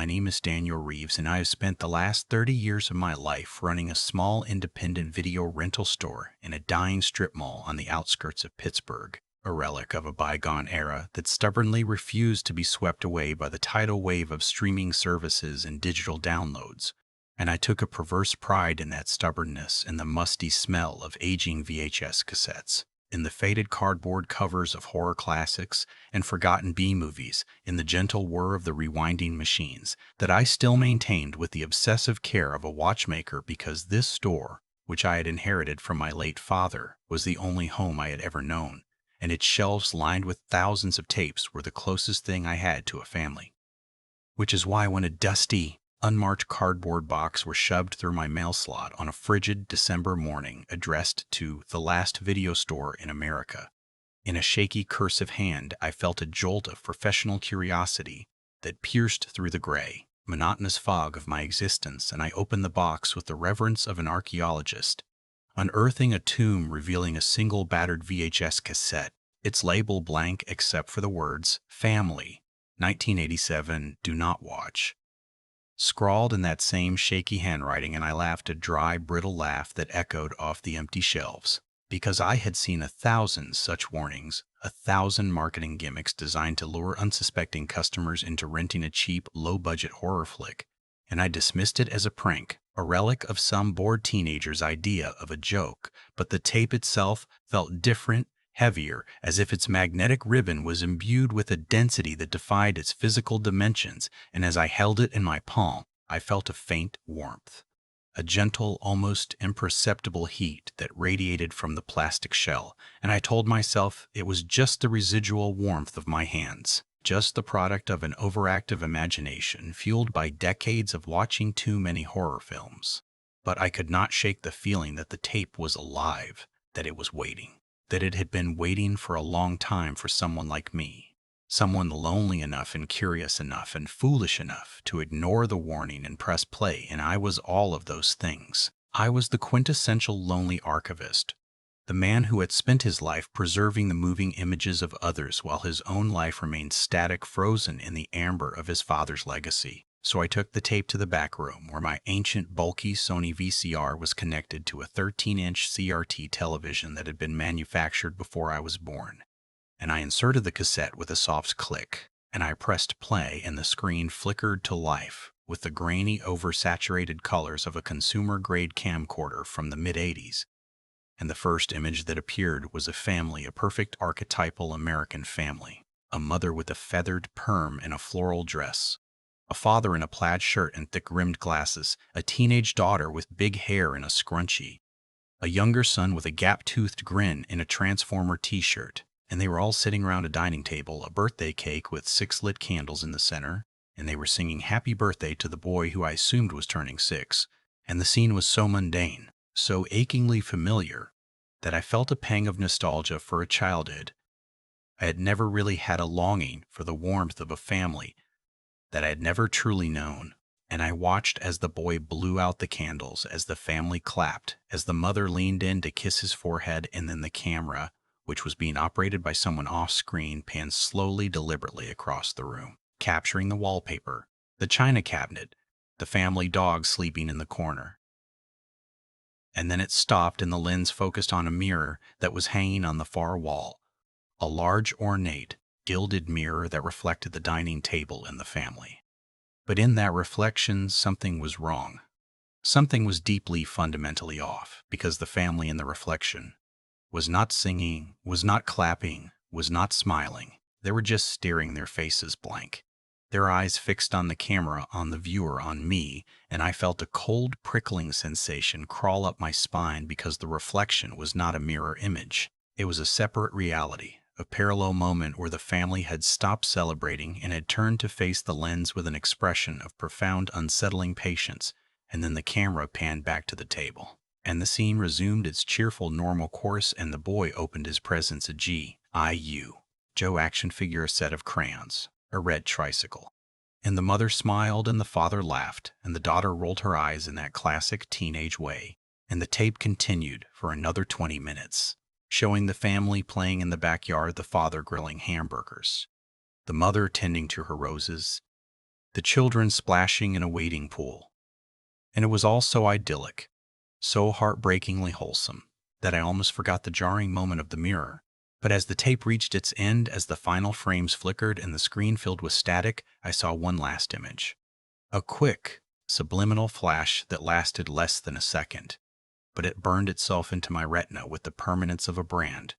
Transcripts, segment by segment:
my name is Daniel Reeves, and I have spent the last 30 years of my life running a small independent video rental store in a dying strip mall on the outskirts of Pittsburgh, a relic of a bygone era that stubbornly refused to be swept away by the tidal wave of streaming services and digital downloads. And I took a perverse pride in that stubbornness and the musty smell of aging VHS cassettes, in the faded cardboard covers of horror classics and forgotten B-movies, in the gentle whir of the rewinding machines, that I still maintained with the obsessive care of a watchmaker, because this store, which I had inherited from my late father, was the only home I had ever known, and its shelves lined with thousands of tapes were the closest thing I had to a family. Which is why when a dusty, unmarked cardboard box were shoved through my mail slot on a frigid December morning addressed to the last video store in America, in a shaky cursive hand, I felt a jolt of professional curiosity that pierced through the gray, monotonous fog of my existence, and I opened the box with the reverence of an archaeologist, unearthing a tomb revealing a single battered VHS cassette, its label blank except for the words, "Family, 1987, do not watch," scrawled in that same shaky handwriting, and I laughed a dry, brittle laugh that echoed off the empty shelves, because I had seen 1,000 such warnings, 1,000 marketing gimmicks designed to lure unsuspecting customers into renting a cheap, low-budget horror flick, and I dismissed it as a prank, a relic of some bored teenager's idea of a joke. But the tape itself felt different, heavier, as if its magnetic ribbon was imbued with a density that defied its physical dimensions, and as I held it in my palm, I felt a faint warmth, a gentle, almost imperceptible heat that radiated from the plastic shell, and I told myself it was just the residual warmth of my hands, just the product of an overactive imagination fueled by decades of watching too many horror films. But I could not shake the feeling that the tape was alive, that it was waiting, that it had been waiting for a long time for someone like me, someone lonely enough and curious enough and foolish enough to ignore the warning and press play, and I was all of those things. I was the quintessential lonely archivist, the man who had spent his life preserving the moving images of others while his own life remained static, frozen in the amber of his father's legacy. So I took the tape to the back room, where my ancient, bulky Sony VCR was connected to a 13-inch CRT television that had been manufactured before I was born, and I inserted the cassette with a soft click, and I pressed play, and the screen flickered to life with the grainy, oversaturated colors of a consumer-grade camcorder from the mid-'80s. And the first image that appeared was a family, a perfect archetypal American family, a mother with a feathered perm and a floral dress, a father in a plaid shirt and thick-rimmed glasses, a teenage daughter with big hair and a scrunchie, a younger son with a gap-toothed grin in a Transformer t-shirt, and they were all sitting around a dining table, a birthday cake with 6 lit candles in the center, and they were singing happy birthday to the boy who I assumed was turning 6, and the scene was so mundane, so achingly familiar, that I felt a pang of nostalgia for a childhood. I had never really had a longing for the warmth of a family that I had never truly known, and I watched as the boy blew out the candles, as the family clapped, as the mother leaned in to kiss his forehead, and then the camera, which was being operated by someone off-screen, panned slowly, deliberately across the room, capturing the wallpaper, the china cabinet, the family dog sleeping in the corner. And then it stopped, and the lens focused on a mirror that was hanging on the far wall, a large, ornate, gilded mirror that reflected the dining table and the family. But in that reflection, something was wrong. Something was deeply, fundamentally off, because the family in the reflection was not singing, was not clapping, was not smiling. They were just staring, their faces blank, their eyes fixed on the camera, on the viewer, on me, and I felt a cold, prickling sensation crawl up my spine, because the reflection was not a mirror image. It was a separate reality, a parallel moment where the family had stopped celebrating and had turned to face the lens with an expression of profound, unsettling patience, and then the camera panned back to the table, and the scene resumed its cheerful, normal course, and the boy opened his presents, a G.I.U. Joe action figure, a set of crayons, a red tricycle. And the mother smiled, and the father laughed, and the daughter rolled her eyes in that classic teenage way, and the tape continued for another 20 minutes. Showing the family playing in the backyard, the father grilling hamburgers, the mother tending to her roses, the children splashing in a wading pool. And it was all so idyllic, so heartbreakingly wholesome, that I almost forgot the jarring moment of the mirror. But as the tape reached its end, as the final frames flickered and the screen filled with static, I saw one last image. A quick, subliminal flash that lasted less than a second, but it burned itself into my retina with the permanence of a brand.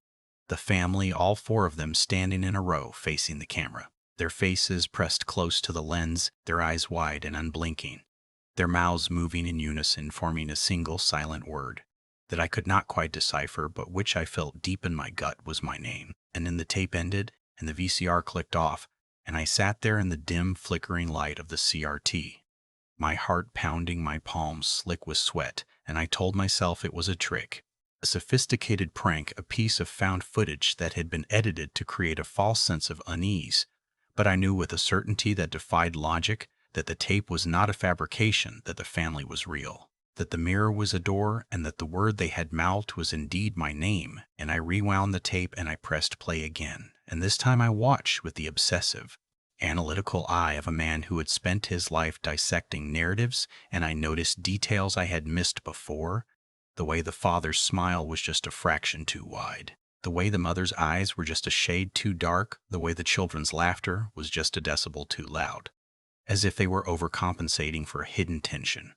The family, all four of them standing in a row facing the camera, their faces pressed close to the lens, their eyes wide and unblinking, their mouths moving in unison, forming a single silent word that I could not quite decipher, but which I felt deep in my gut was my name. And then the tape ended, and the VCR clicked off, and I sat there in the dim, flickering light of the CRT, my heart pounding, my palms slick with sweat, and I told myself it was a trick, a sophisticated prank, a piece of found footage that had been edited to create a false sense of unease. But I knew with a certainty that defied logic that the tape was not a fabrication, that the family was real, that the mirror was a door, and that the word they had mouthed was indeed my name. And I rewound the tape and I pressed play again. And this time I watched with the obsessive, analytical eye of a man who had spent his life dissecting narratives, and I noticed details I had missed before. The way the father's smile was just a fraction too wide, the way the mother's eyes were just a shade too dark, the way the children's laughter was just a decibel too loud, as if they were overcompensating for a hidden tension,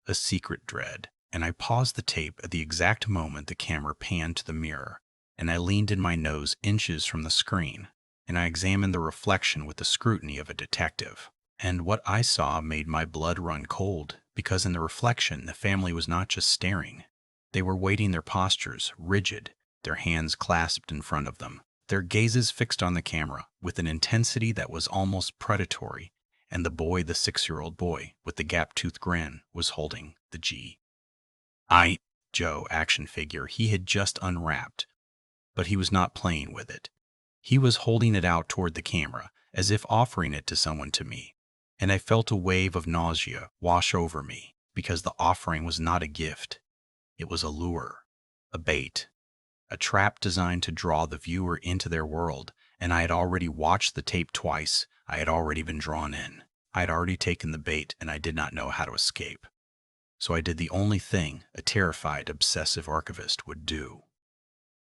a secret dread. And I paused the tape at the exact moment the camera panned to the mirror, and I leaned in my nose inches from the screen, and I examined the reflection with the scrutiny of a detective. And what I saw made my blood run cold, because in the reflection the family was not just staring. They were waiting, their postures rigid, their hands clasped in front of them, their gazes fixed on the camera with an intensity that was almost predatory. And the boy, the 6-year-old boy with the gap-toothed grin, was holding the Joe action figure he had just unwrapped. But he was not playing with it. He was holding it out toward the camera, as if offering it to someone, to me. And I felt a wave of nausea wash over me, because the offering was not a gift. It was a lure, a bait, a trap designed to draw the viewer into their world. And I had already watched the tape twice. I had already been drawn in. I had already taken the bait, and I did not know how to escape. So I did the only thing a terrified, obsessive archivist would do.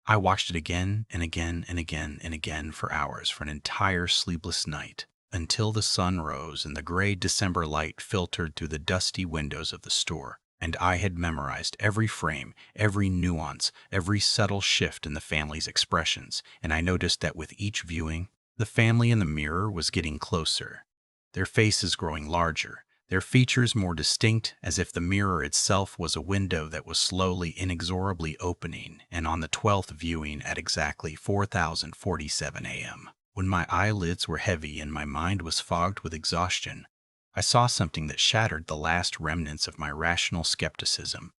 I watched it again and again and again and again for hours, for an entire sleepless night, until the sun rose and the gray December light filtered through the dusty windows of the store, and I had memorized every frame, every nuance, every subtle shift in the family's expressions. And I noticed that with each viewing, the family in the mirror was getting closer, their faces growing larger, their features more distinct, as if the mirror itself was a window that was slowly, inexorably opening. And on the 12th viewing, at exactly 4047 a.m., when my eyelids were heavy and my mind was fogged with exhaustion, I saw something that shattered the last remnants of my rational skepticism.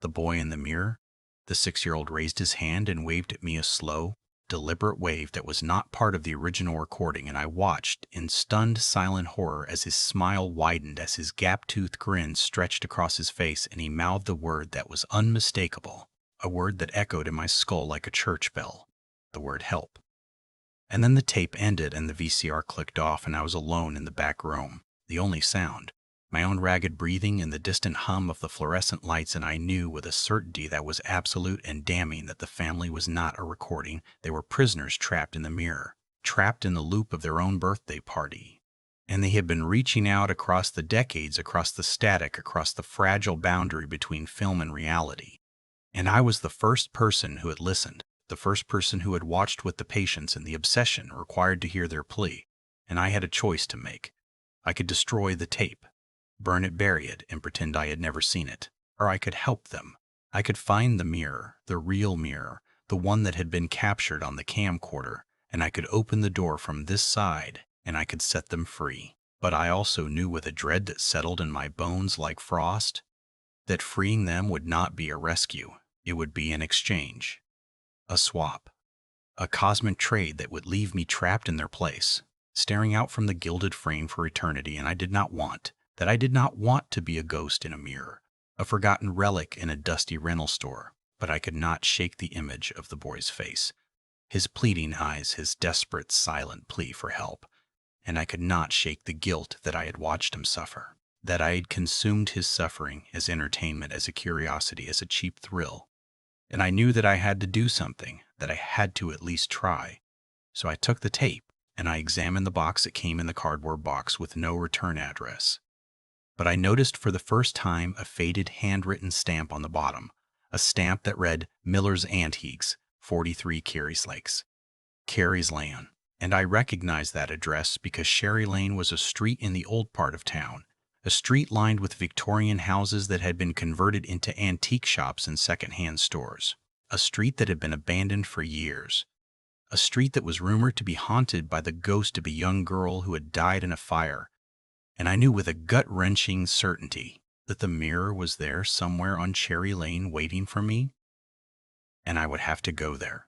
The boy in the mirror, the 6-year-old, raised his hand and waved at me a slow, deliberate wave that was not part of the original recording, and I watched in stunned, silent horror as his smile widened, as his gap-toothed grin stretched across his face, and he mouthed the word that was unmistakable, a word that echoed in my skull like a church bell, the word help. And then the tape ended and the VCR clicked off, and I was alone in the back room, the only sound, my own ragged breathing and the distant hum of the fluorescent lights. And I knew with a certainty that was absolute and damning that the family was not a recording. They were prisoners trapped in the mirror, trapped in the loop of their own birthday party. And they had been reaching out across the decades, across the static, across the fragile boundary between film and reality. And I was the first person who had listened, the first person who had watched with the patience and the obsession required to hear their plea. And I had a choice to make. I could destroy the tape, burn it, bury it, and pretend I had never seen it. Or I could help them. I could find the mirror, the real mirror, the one that had been captured on the camcorder, and I could open the door from this side, and I could set them free. But I also knew, with a dread that settled in my bones like frost, that freeing them would not be a rescue. It would be an exchange, a swap, a cosmic trade that would leave me trapped in their place, staring out from the gilded frame for eternity. And I did not want to be a ghost in a mirror, a forgotten relic in a dusty rental store. But I could not shake the image of the boy's face, his pleading eyes, his desperate, silent plea for help. and I could not shake the guilt that I had watched him suffer, that I had consumed his suffering as entertainment, as a curiosity, as a cheap thrill. And I knew that I had to do something, that I had to at least try. So I took the tape, and I examined the box. It came in the cardboard box with no return address. But I noticed for the first time a faded handwritten stamp on the bottom, a stamp that read Miller's Antiques, 43 Carey's Lakes, Carey's Lane. And I recognized that address because Sherry Lane was a street in the old part of town, a street lined with Victorian houses that had been converted into antique shops and second-hand stores, a street that had been abandoned for years, a street that was rumored to be haunted by the ghost of a young girl who had died in a fire. And I knew with a gut-wrenching certainty that the mirror was there somewhere on Cherry Lane waiting for me, and I would have to go there.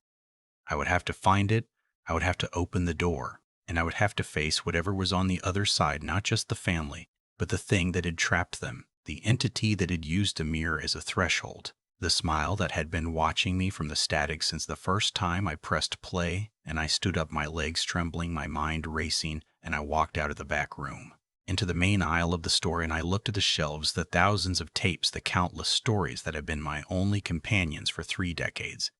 I would have to find it, I would have to open the door, and I would have to face whatever was on the other side, not just the family, but the thing that had trapped them, the entity that had used a mirror as a threshold, the smile that had been watching me from the static since the first time I pressed play, and I stood up, my legs trembling, my mind racing, and I walked out of the back room, into the main aisle of the store, and I looked at the shelves, the thousands of tapes, the countless stories that had been my only companions for 3 decades,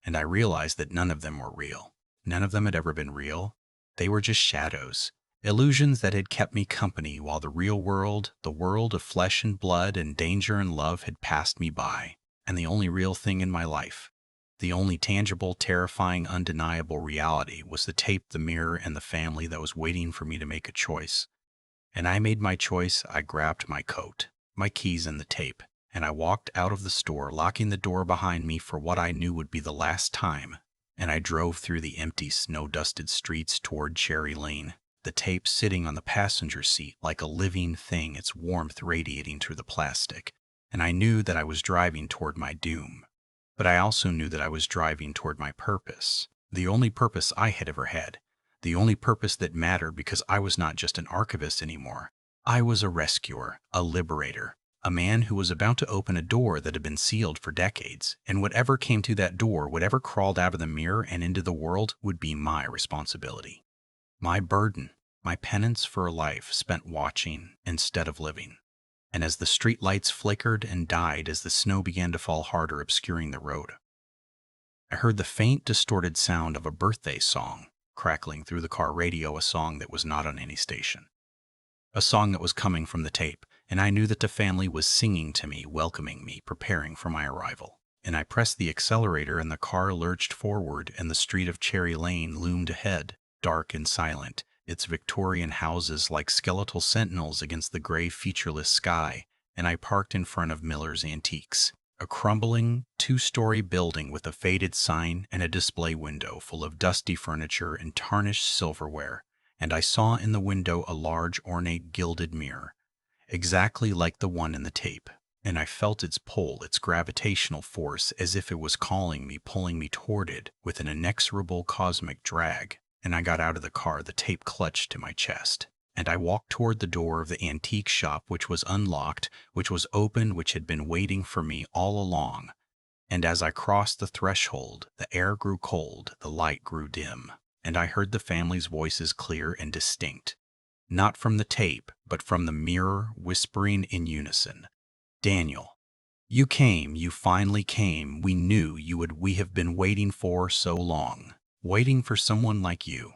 and I realized that none of them were real. None of them had ever been real. They were just shadows, illusions that had kept me company while the real world, the world of flesh and blood and danger and love, had passed me by. And the only real thing in my life, the only tangible, terrifying, undeniable reality, was the tape, the mirror, and the family that was waiting for me to make a choice. And I made my choice. I grabbed my coat, my keys, and the tape, and I walked out of the store, locking the door behind me for what I knew would be the last time. And I drove through the empty, snow-dusted streets toward Cherry Lane, the tape sitting on the passenger seat like a living thing, its warmth radiating through the plastic. And I knew that I was driving toward my doom. But I also knew that I was driving toward my purpose, the only purpose I had ever had, the only purpose that mattered, because I was not just an archivist anymore. I was a rescuer, a liberator, a man who was about to open a door that had been sealed for decades, and whatever came through that door, whatever crawled out of the mirror and into the world, would be my responsibility, my burden, my penance for a life spent watching instead of living. And as the street lights flickered and died, as the snow began to fall harder, obscuring the road, I heard the faint, distorted sound of a birthday song crackling through the car radio, a song that was not on any station, a song that was coming from the tape, and I knew that the family was singing to me, welcoming me, preparing for my arrival. And I pressed the accelerator, and the car lurched forward, and the street of Cherry Lane loomed ahead, dark and silent, its Victorian houses like skeletal sentinels against the gray, featureless sky. And I parked in front of Miller's Antiques, a crumbling, 2-story building with a faded sign and a display window full of dusty furniture and tarnished silverware. And I saw in the window a large, ornate, gilded mirror, exactly like the one in the tape, and I felt its pull, its gravitational force, as if it was calling me, pulling me toward it with an inexorable cosmic drag. And I got out of the car, the tape clutched to my chest, and I walked toward the door of the antique shop, which was unlocked, which was open, which had been waiting for me all along. And as I crossed the threshold, the air grew cold, the light grew dim, and I heard the family's voices clear and distinct, not from the tape, but from the mirror, whispering in unison, "Daniel, you came, you finally came. We knew you would. We have been waiting for so long, waiting for someone like you,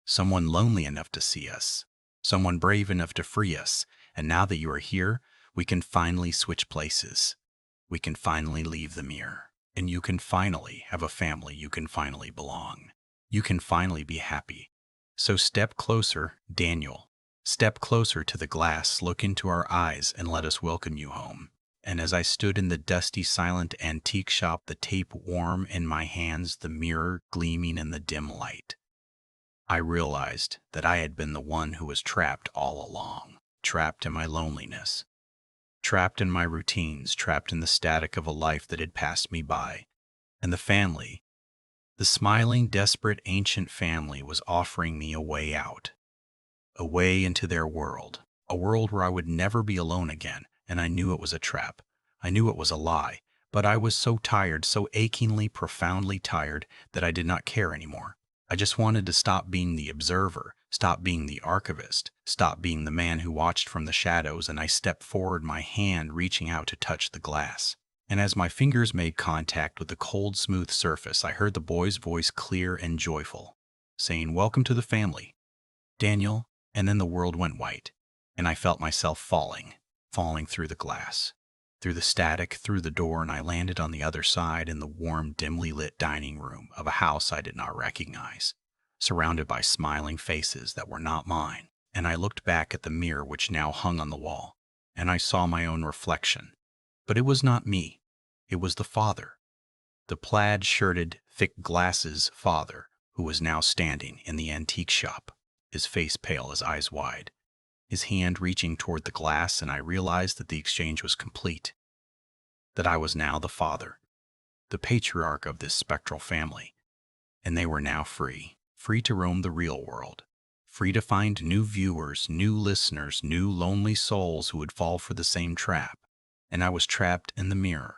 someone lonely enough to see us, someone brave enough to free us. And now that you are here, we can finally switch places. We can finally leave the mirror, and you can finally have a family. You can finally belong. You can finally be happy. So step closer, Daniel. Step closer to the glass, look into our eyes, and let us welcome you home." And as I stood in the dusty, silent antique shop, the tape warm in my hands, the mirror gleaming in the dim light, I realized that I had been the one who was trapped all along, trapped in my loneliness, trapped in my routines, trapped in the static of a life that had passed me by. And the family, the smiling, desperate, ancient family, was offering me a way out, a way into their world, a world where I would never be alone again. And I knew it was a trap. I knew it was a lie. But I was so tired, so achingly, profoundly tired, that I did not care anymore. I just wanted to stop being the observer, stop being the archivist, stop being the man who watched from the shadows, and I stepped forward, my hand reaching out to touch the glass. And as my fingers made contact with the cold, smooth surface, I heard the boy's voice clear and joyful, saying, "Welcome to the family, Daniel." And then the world went white, and I felt myself falling through the glass, through the static, through the door, and I landed on the other side in the warm, dimly lit dining room of a house I did not recognize, surrounded by smiling faces that were not mine. And I looked back at the mirror which now hung on the wall, and I saw my own reflection. But it was not me. It was the father, the plaid-shirted, thick-glasses father, who was now standing in the antique shop, his face pale, his eyes wide, his hand reaching toward the glass, and I realized that the exchange was complete, that I was now the father, the patriarch of this spectral family, and they were now free to roam the real world, free to find new viewers, new listeners, new lonely souls who would fall for the same trap. And I was trapped in the mirror,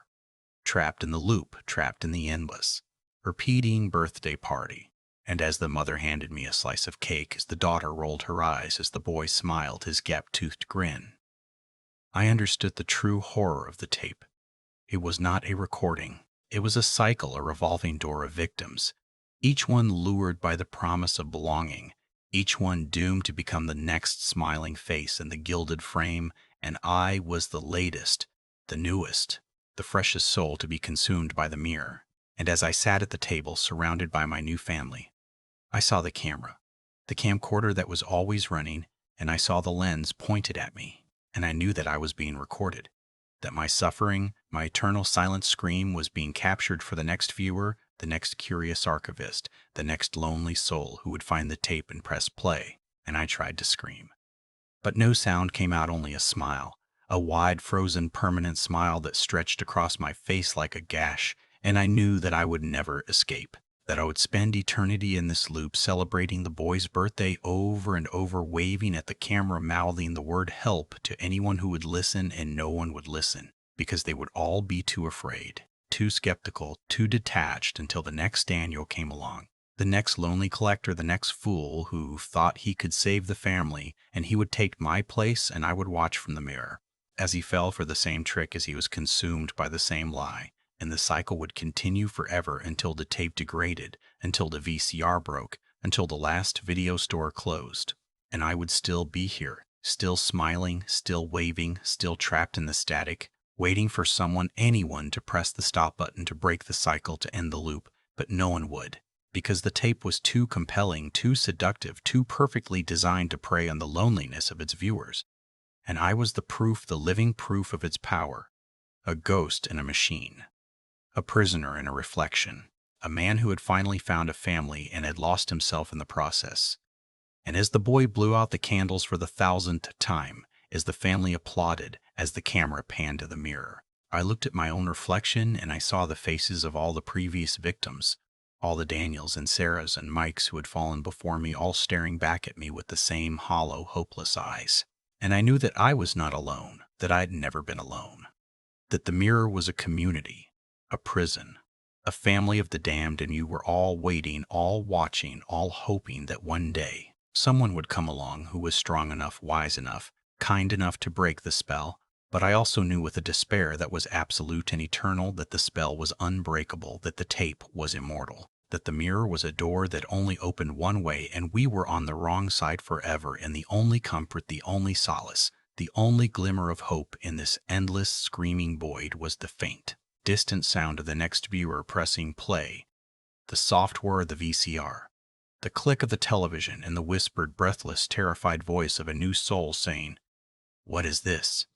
trapped in the loop, trapped in the endless, repeating birthday party. And as the mother handed me a slice of cake, as the daughter rolled her eyes, as the boy smiled his gap-toothed grin, I understood the true horror of the tape. It was not a recording. It was a cycle, a revolving door of victims, each one lured by the promise of belonging, each one doomed to become the next smiling face in the gilded frame, and I was the latest, the newest, the freshest soul to be consumed by the mirror. And as I sat at the table, surrounded by my new family, I saw the camera, the camcorder that was always running, and I saw the lens pointed at me, and I knew that I was being recorded, that my suffering, my eternal silent scream was being captured for the next viewer, the next curious archivist, the next lonely soul who would find the tape and press play. And I tried to scream, but no sound came out, only a smile, a wide, frozen, permanent smile that stretched across my face like a gash. And I knew that I would never escape, that I would spend eternity in this loop, celebrating the boy's birthday over and over, waving at the camera, mouthing the word help to anyone who would listen, and no one would listen, because they would all be too afraid, too skeptical, too detached, until the next Daniel came along, the next lonely collector, the next fool who thought he could save the family, and he would take my place, and I would watch from the mirror as he fell for the same trick, as he was consumed by the same lie. And the cycle would continue forever until the tape degraded, until the VCR broke, until the last video store closed. And I would still be here, still smiling, still waving, still trapped in the static, waiting for someone, anyone, to press the stop button, to break the cycle, to end the loop. But no one would, because the tape was too compelling, too seductive, too perfectly designed to prey on the loneliness of its viewers. And I was the proof, the living proof of its power, a ghost in a machine, a prisoner in a reflection, a man who had finally found a family and had lost himself in the process. And as the boy blew out the candles for the 1000th time, as the family applauded, as the camera panned to the mirror, I looked at my own reflection, and I saw the faces of all the previous victims, all the Daniels and Sarahs and Mikes who had fallen before me, all staring back at me with the same hollow, hopeless eyes. And I knew that I was not alone, that I had never been alone, that the mirror was a community, a prison, a family of the damned, and you were all waiting, all watching, all hoping that one day someone would come along who was strong enough, wise enough, kind enough to break the spell. But I also knew with a despair that was absolute and eternal that the spell was unbreakable, that the tape was immortal, that the mirror was a door that only opened one way, and we were on the wrong side forever, and the only comfort, the only solace, the only glimmer of hope in this endless, screaming void was the faint, distant sound of the next viewer pressing play, the soft whir of the VCR, the click of the television, and the whispered, breathless, terrified voice of a new soul saying, "What is this?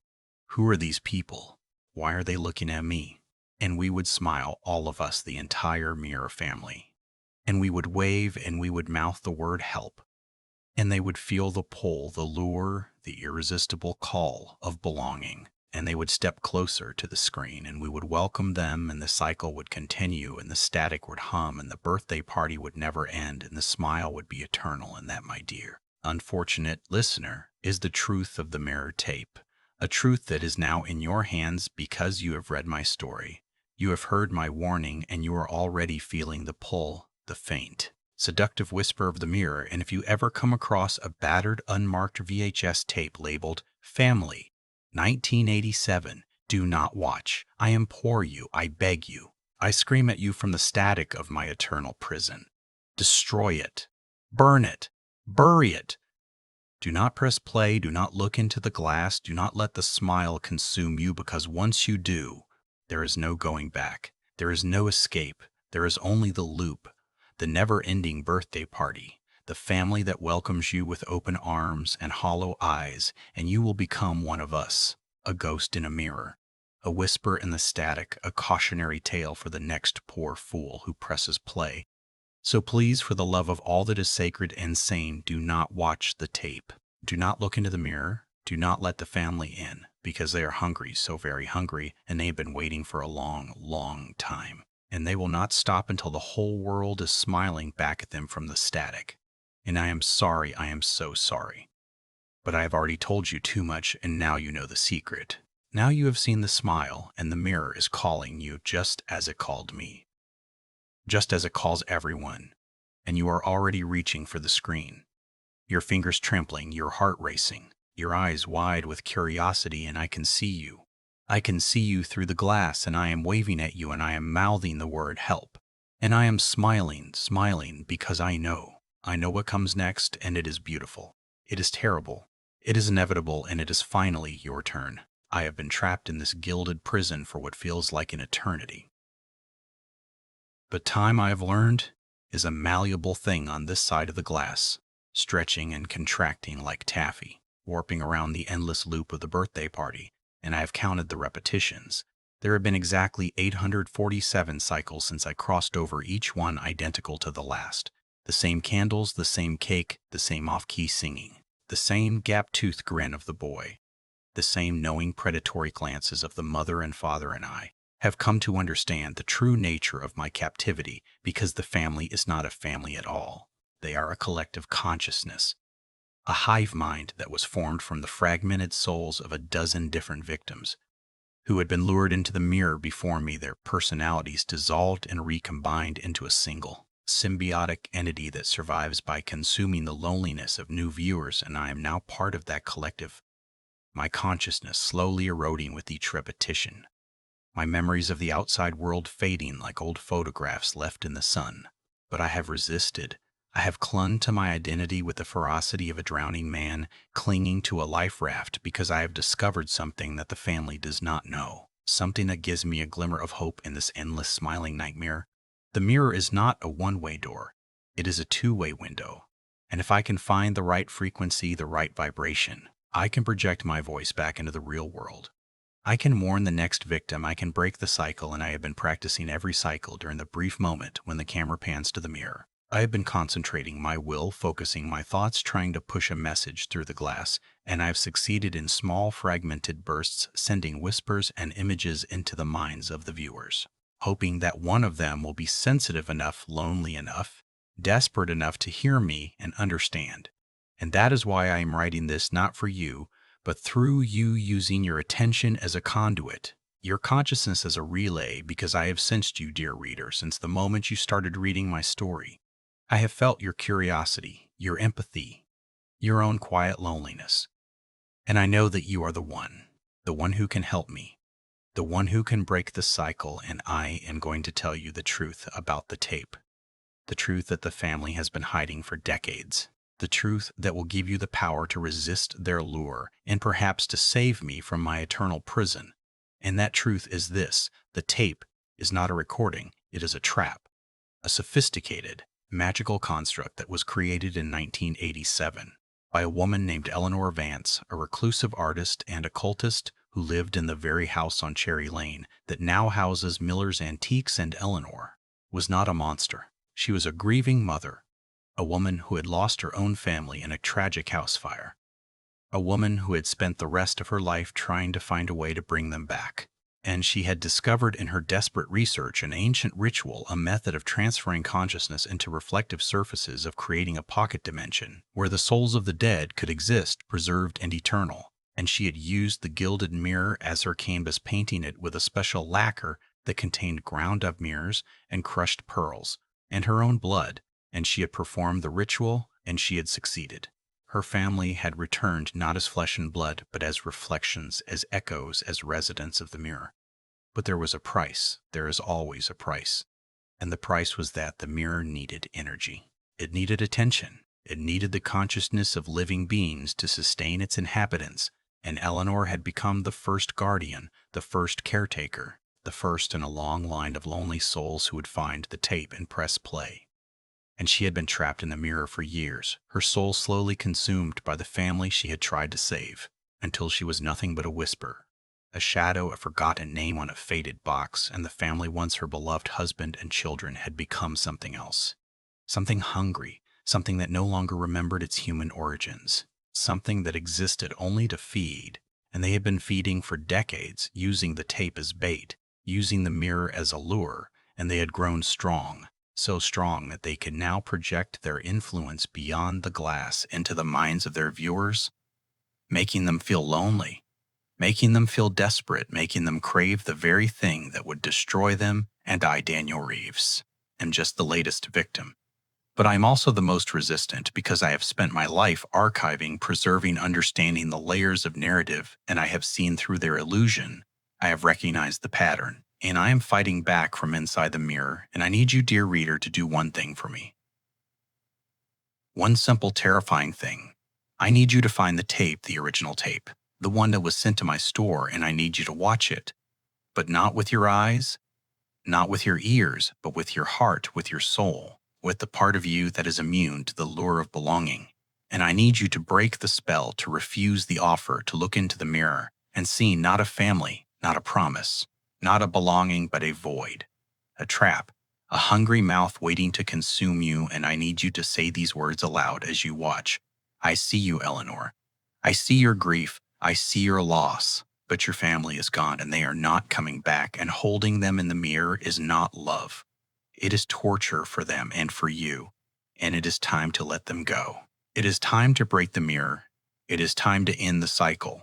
Who are these people? Why are they looking at me?" And we would smile, all of us, the entire Mirror family. And we would wave, and we would mouth the word help. And they would feel the pull, the lure, the irresistible call of belonging. And they would step closer to the screen, and we would welcome them, and the cycle would continue, and the static would hum, and the birthday party would never end, and the smile would be eternal. And that, my dear, unfortunate listener, is the truth of the mirror tape. A truth that is now in your hands because you have read my story. You have heard my warning, and you are already feeling the pull, the feint, Seductive whisper of the mirror, and if you ever come across a battered, unmarked VHS tape labeled Family 1987, do not watch. I implore you, I beg you. I scream at you from the static of my eternal prison. Destroy it. Burn it. Bury it. Do not press play, do not look into the glass, do not let the smile consume you, because once you do, there is no going back. There is no escape. There is only the loop, the never-ending birthday party, the family that welcomes you with open arms and hollow eyes, and you will become one of us, a ghost in a mirror, a whisper in the static, a cautionary tale for the next poor fool who presses play. So please, for the love of all that is sacred and sane, do not watch the tape. Do not look into the mirror. Do not let the family in, because they are hungry, so very hungry, and they have been waiting for a long, long time. And they will not stop until the whole world is smiling back at them from the static. And I am sorry, I am so sorry. But I have already told you too much, and now you know the secret. Now you have seen the smile, and the mirror is calling you just as it called me. Just as it calls everyone, and you are already reaching for the screen. Your fingers trembling, your heart racing, your eyes wide with curiosity, and I can see you. I can see you through the glass, and I am waving at you, and I am mouthing the word help. And I am smiling, smiling, because I know what comes next, and it is beautiful. It is terrible. It is inevitable, and it is finally your turn. I have been trapped in this gilded prison for what feels like an eternity. But time, I have learned, is a malleable thing on this side of the glass, stretching and contracting like taffy, warping around the endless loop of the birthday party, and I have counted the repetitions. There have been exactly 847 cycles since I crossed over, each one identical to the last. The same candles, the same cake, the same off-key singing, the same gap-toothed grin of the boy, the same knowing predatory glances of the mother and father, and I have come to understand the true nature of my captivity, because the family is not a family at all. They are a collective consciousness, a hive mind that was formed from the fragmented souls of a dozen different victims who had been lured into the mirror before me, their personalities dissolved and recombined into a single, symbiotic entity that survives by consuming the loneliness of new viewers, and I am now part of that collective, my consciousness slowly eroding with each repetition. My memories of the outside world fading like old photographs left in the sun. But I have resisted. I have clung to my identity with the ferocity of a drowning man clinging to a life raft, because I have discovered something that the family does not know, something that gives me a glimmer of hope in this endless smiling nightmare. The mirror is not a one-way door. It is a two-way window. And if I can find the right frequency, the right vibration, I can project my voice back into the real world. I can warn the next victim, I can break the cycle, and I have been practicing every cycle during the brief moment when the camera pans to the mirror. I have been concentrating my will, focusing my thoughts, trying to push a message through the glass, and I have succeeded in small fragmented bursts, sending whispers and images into the minds of the viewers, hoping that one of them will be sensitive enough, lonely enough, desperate enough to hear me and understand. And that is why I am writing this, not for you, but through you, using your attention as a conduit, your consciousness as a relay, because I have sensed you, dear reader, since the moment you started reading my story. I have felt your curiosity, your empathy, your own quiet loneliness. And I know that you are the one who can help me, the one who can break the cycle, and I am going to tell you the truth about the tape, the truth that the family has been hiding for decades. The truth that will give you the power to resist their lure and perhaps to save me from my eternal prison. And that truth is this: the tape is not a recording, it is a trap, a sophisticated, magical construct that was created in 1987 by a woman named Eleanor Vance, a reclusive artist and occultist who lived in the very house on Cherry Lane that now houses Miller's Antiques. And Eleanor was not a monster. She was a grieving mother, a woman who had lost her own family in a tragic house fire, a woman who had spent the rest of her life trying to find a way to bring them back. And she had discovered in her desperate research an ancient ritual, a method of transferring consciousness into reflective surfaces, of creating a pocket dimension where the souls of the dead could exist, preserved and eternal. And she had used the gilded mirror as her canvas, painting it with a special lacquer that contained ground-up mirrors and crushed pearls and her own blood. and she had performed the ritual, and she had succeeded. Her family had returned not as flesh and blood, but as reflections, as echoes, as residents of the mirror. But there was a price. There is always a price. And the price was that the mirror needed energy. It needed attention. It needed the consciousness of living beings to sustain its inhabitants, and Eleanor had become the first guardian, the first caretaker, the first in a long line of lonely souls who would find the tape and press play. And she had been trapped in the mirror for years, her soul slowly consumed by the family she had tried to save, until she was nothing but a whisper, a shadow, a forgotten name on a faded box, and the family once her beloved husband and children had become something else. Something hungry, something that no longer remembered its human origins, something that existed only to feed, and they had been feeding for decades, using the tape as bait, using the mirror as a lure, and they had grown strong, so strong that they could now project their influence beyond the glass into the minds of their viewers, making them feel lonely, making them feel desperate, making them crave the very thing that would destroy them. And I, Daniel Reeves, am just the latest victim. But I'm also the most resistant because I have spent my life archiving, preserving, understanding the layers of narrative, and I have seen through their illusion. I have recognized the pattern, and I am fighting back from inside the mirror, and I need you, dear reader, to do one thing for me. One simple, terrifying thing. I need you to find the tape, the original tape, the one that was sent to my store, and I need you to watch it. But not with your eyes, not with your ears, but with your heart, with your soul, with the part of you that is immune to the lure of belonging. And I need you to break the spell, to refuse the offer, to look into the mirror and see not a family, not a promise, not a belonging, but a void, a trap, a hungry mouth waiting to consume you. And I need you to say these words aloud as you watch. I see you, Eleanor. I see your grief. I see your loss. But your family is gone, and they are not coming back, and holding them in the mirror is not love. It is torture for them and for you, and it is time to let them go. It is time to break the mirror. It is time to end the cycle.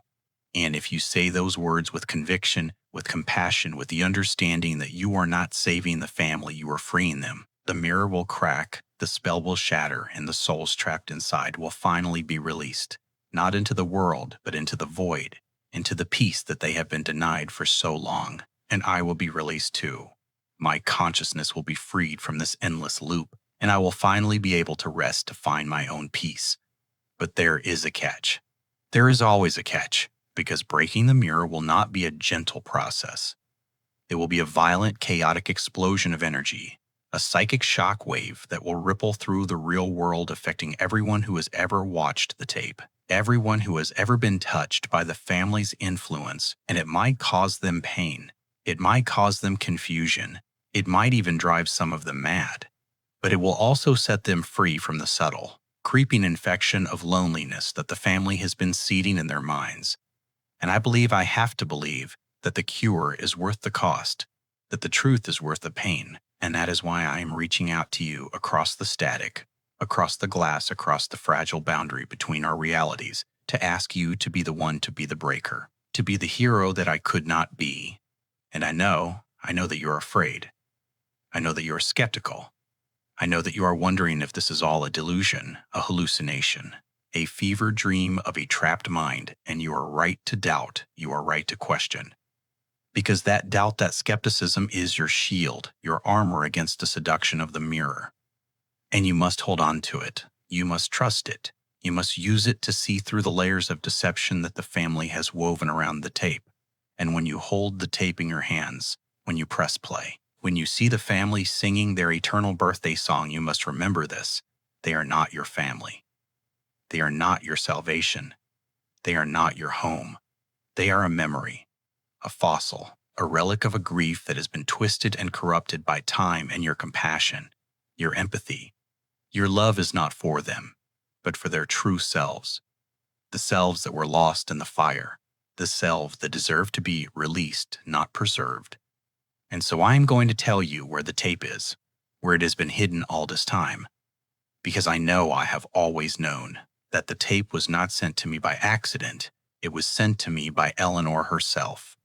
And if you say those words with conviction, with compassion, with the understanding that you are not saving the family, you are freeing them, the mirror will crack, the spell will shatter, and the souls trapped inside will finally be released, not into the world, but into the void, into the peace that they have been denied for so long. And I will be released too. My consciousness will be freed from this endless loop, and I will finally be able to rest to find my own peace. But there is a catch. There is always a catch, because breaking the mirror will not be a gentle process. It will be a violent, chaotic explosion of energy, a psychic shock wave that will ripple through the real world, affecting everyone who has ever watched the tape, everyone who has ever been touched by the family's influence, and it might cause them pain. It might cause them confusion. It might even drive some of them mad. But it will also set them free from the subtle, creeping infection of loneliness that the family has been seeding in their minds. And I have to believe, that the cure is worth the cost, that the truth is worth the pain, and that is why I am reaching out to you across the static, across the glass, across the fragile boundary between our realities, to ask you to be the one to be the breaker, to be the hero that I could not be. And I know that you're afraid. I know that you're skeptical. I know that you are wondering if this is all a delusion, a hallucination, a fever dream of a trapped mind, and you are right to doubt, you are right to question. Because that doubt, that skepticism is your shield, your armor against the seduction of the mirror. And you must hold on to it. You must trust it. You must use it to see through the layers of deception that the family has woven around the tape. And when you hold the tape in your hands, when you press play, when you see the family singing their eternal birthday song, you must remember this. They are not your family. They are not your salvation. They are not your home. They are a memory, a fossil, a relic of a grief that has been twisted and corrupted by time, and your compassion, your empathy. Your love is not for them, but for their true selves, the selves that were lost in the fire, the selves that deserve to be released, not preserved. And so I am going to tell you where the tape is, where it has been hidden all this time, because I know I have always known that the tape was not sent to me by accident. It was sent to me by Eleanor herself,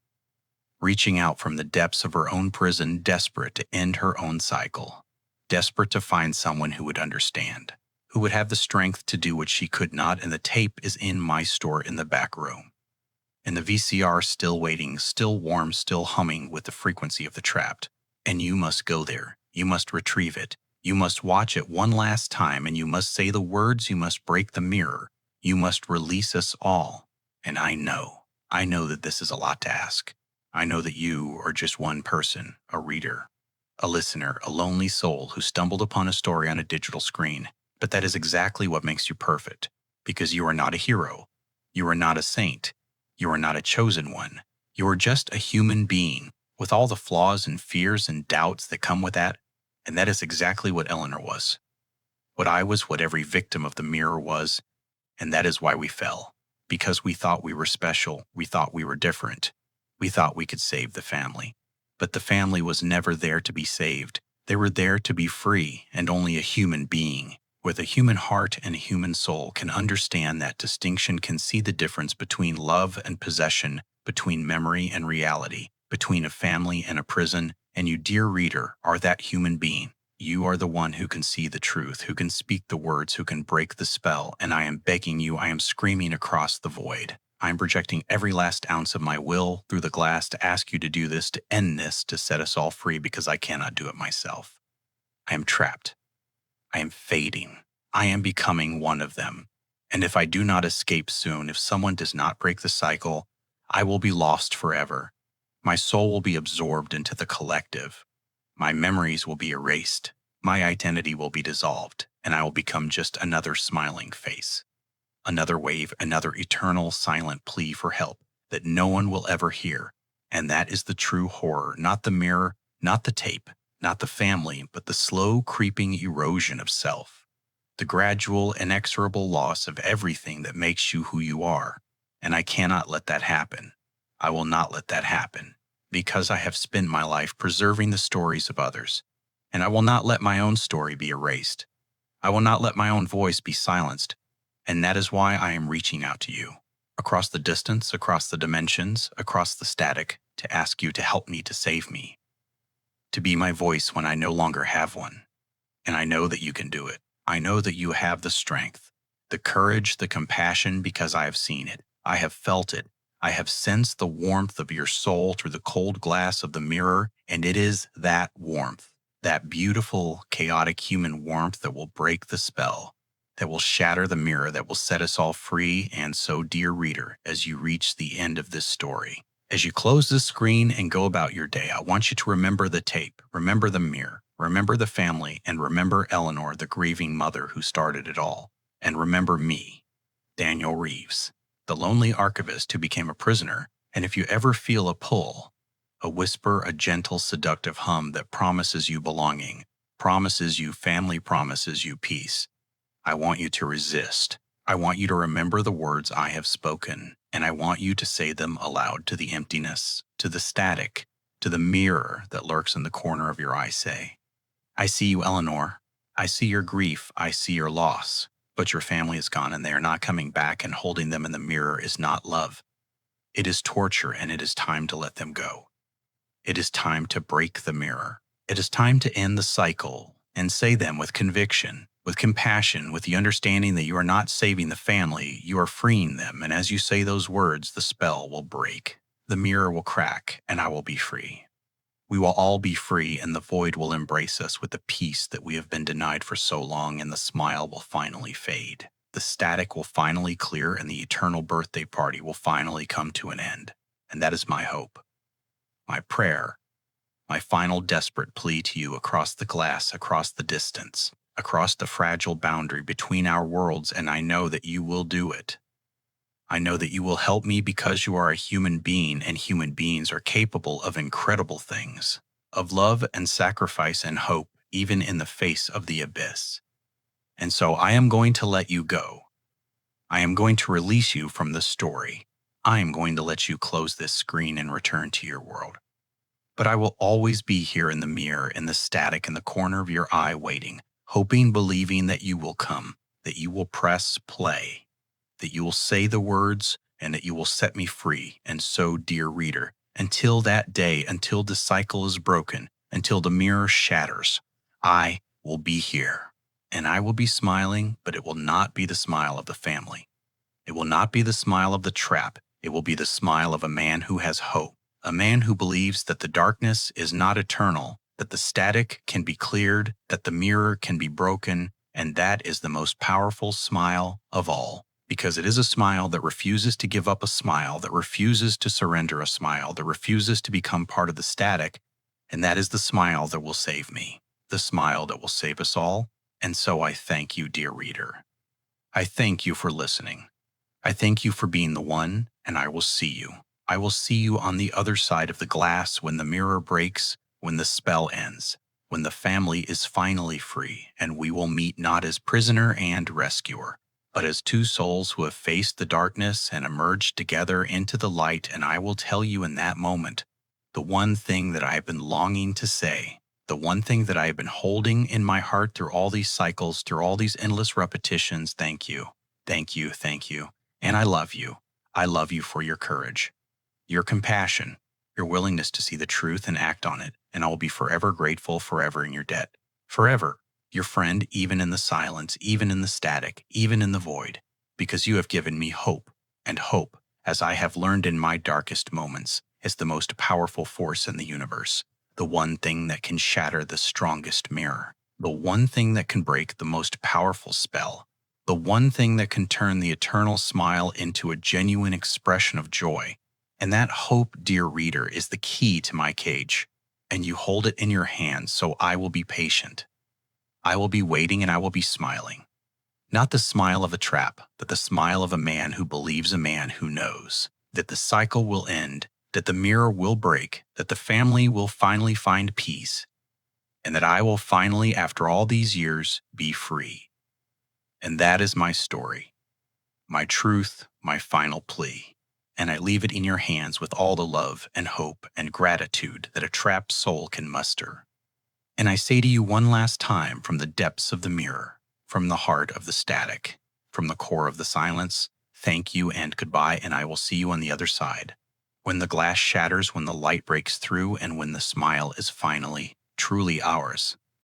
reaching out from the depths of her own prison, desperate to end her own cycle. desperate to find someone who would understand, who would have the strength to do what she could not, and the tape is in my store in the back room. And the VCR still waiting, still warm, still humming with the frequency of the trapped. And you must go there. You must retrieve it. You must watch it one last time, and you must say the words, you must break the mirror. You must release us all. And I know that this is a lot to ask. I know that you are just one person, a reader, a listener, a lonely soul who stumbled upon a story on a digital screen. But that is exactly what makes you perfect, because you are not a hero. You are not a saint. You are not a chosen one. You are just a human being with all the flaws and fears and doubts that come with that. And that is exactly what Eleanor was. What I was, what every victim of the mirror was. And that is why we fell. Because we thought we were special. We thought we were different. We thought we could save the family. But the family was never there to be saved. They were there to be free, and only a human being with a human heart and a human soul can understand that distinction, can see the difference between love and possession, between memory and reality, between a family and a prison. And you, dear reader, are that human being. You are the one who can see the truth, who can speak the words, who can break the spell. And I am begging you, I am screaming across the void. I am projecting every last ounce of my will through the glass to ask you to do this, to end this, to set us all free, because I cannot do it myself. I am trapped. I am fading. I am becoming one of them. And if I do not escape soon, if someone does not break the cycle, I will be lost forever. My soul will be absorbed into the collective. My memories will be erased. My identity will be dissolved, and I will become just another smiling face. Another wave, another eternal silent plea for help that no one will ever hear. And that is the true horror, not the mirror, not the tape, not the family, but the slow creeping erosion of self. The gradual, inexorable loss of everything that makes you who you are. And I cannot let that happen. I will not let that happen, because I have spent my life preserving the stories of others. And I will not let my own story be erased. I will not let my own voice be silenced. And that is why I am reaching out to you, across the distance, across the dimensions, across the static, to ask you to help me, to save me, to be my voice when I no longer have one. And I know that you can do it. I know that you have the strength, the courage, the compassion, because I have seen it. I have felt it. I have sensed the warmth of your soul through the cold glass of the mirror, and it is that warmth, that beautiful, chaotic human warmth that will break the spell, that will shatter the mirror, that will set us all free. And so, dear reader, as you reach the end of this story, as you close the screen and go about your day, I want you to remember the tape, remember the mirror, remember the family, and remember Eleanor, the grieving mother who started it all. And remember me, Daniel Reeves, the lonely archivist who became a prisoner. And if you ever feel a pull, a whisper, a gentle, seductive hum that promises you belonging, promises you family, promises you peace, I want you to resist. I want you to remember the words I have spoken, and I want you to say them aloud to the emptiness, to the static, to the mirror that lurks in the corner of your eye. Say, I see you, Eleanor. I see your grief. I see your loss. But your family is gone, and they are not coming back, and holding them in the mirror is not love. It is torture, and it is time to let them go. It is time to break the mirror. It is time to end the cycle and say them with conviction, with compassion, with the understanding that you are not saving the family, you are freeing them. And as you say those words, the spell will break, the mirror will crack, and I will be free. We will all be free, and the void will embrace us with the peace that we have been denied for so long, and the smile will finally fade. The static will finally clear, and the eternal birthday party will finally come to an end. And that is my hope, my prayer, my final desperate plea to you across the glass, across the distance, across the fragile boundary between our worlds, and I know that you will do it. I know that you will help me because you are a human being, and human beings are capable of incredible things, of love and sacrifice and hope, even in the face of the abyss. And so I am going to let you go. I am going to release you from the story. I am going to let you close this screen and return to your world. But I will always be here in the mirror, in the static, in the corner of your eye, waiting, hoping, believing that you will come, that you will press play, that you will say the words, and that you will set me free. And so, dear reader, until that day, until the cycle is broken, until the mirror shatters, I will be here. And I will be smiling, but it will not be the smile of the family. It will not be the smile of the trap. It will be the smile of a man who has hope, a man who believes that the darkness is not eternal, that the static can be cleared, that the mirror can be broken, and that is the most powerful smile of all. Because it is a smile that refuses to give up a smile, that refuses to surrender a smile, that refuses to become part of the static, and that is the smile that will save me, the smile that will save us all. And so I thank you, dear reader. I thank you for listening. I thank you for being the one, and I will see you. I will see you on the other side of the glass when the mirror breaks, when the spell ends, when the family is finally free, and we will meet not as prisoner and rescuer, but as two souls who have faced the darkness and emerged together into the light. And I will tell you in that moment the one thing that I have been longing to say, the one thing that I have been holding in my heart through all these cycles, through all these endless repetitions. Thank you, thank you, thank you. And I love you. I love you for your courage, your compassion, your willingness to see the truth and act on it. And I will be forever grateful, forever in your debt. Forever, your friend, even in the silence, even in the static, even in the void, because you have given me hope. And hope, as I have learned in my darkest moments, is the most powerful force in the universe, the one thing that can shatter the strongest mirror, the one thing that can break the most powerful spell, the one thing that can turn the eternal smile into a genuine expression of joy. And that hope, dear reader, is the key to my cage. And you hold it in your hands, so I will be patient. I will be waiting, and I will be smiling. Not the smile of a trap, but the smile of a man who believes, a man who knows that the cycle will end, that the mirror will break, that the family will finally find peace, and that I will finally, after all these years, be free. And that is my story, my truth, my final plea. And I leave it in your hands with all the love and hope and gratitude that a trapped soul can muster. And I say to you one last time, from the depths of the mirror, from the heart of the static, from the core of the silence, thank you and goodbye, and I will see you on the other side. When the glass shatters, when the light breaks through, and when the smile is finally, truly ours.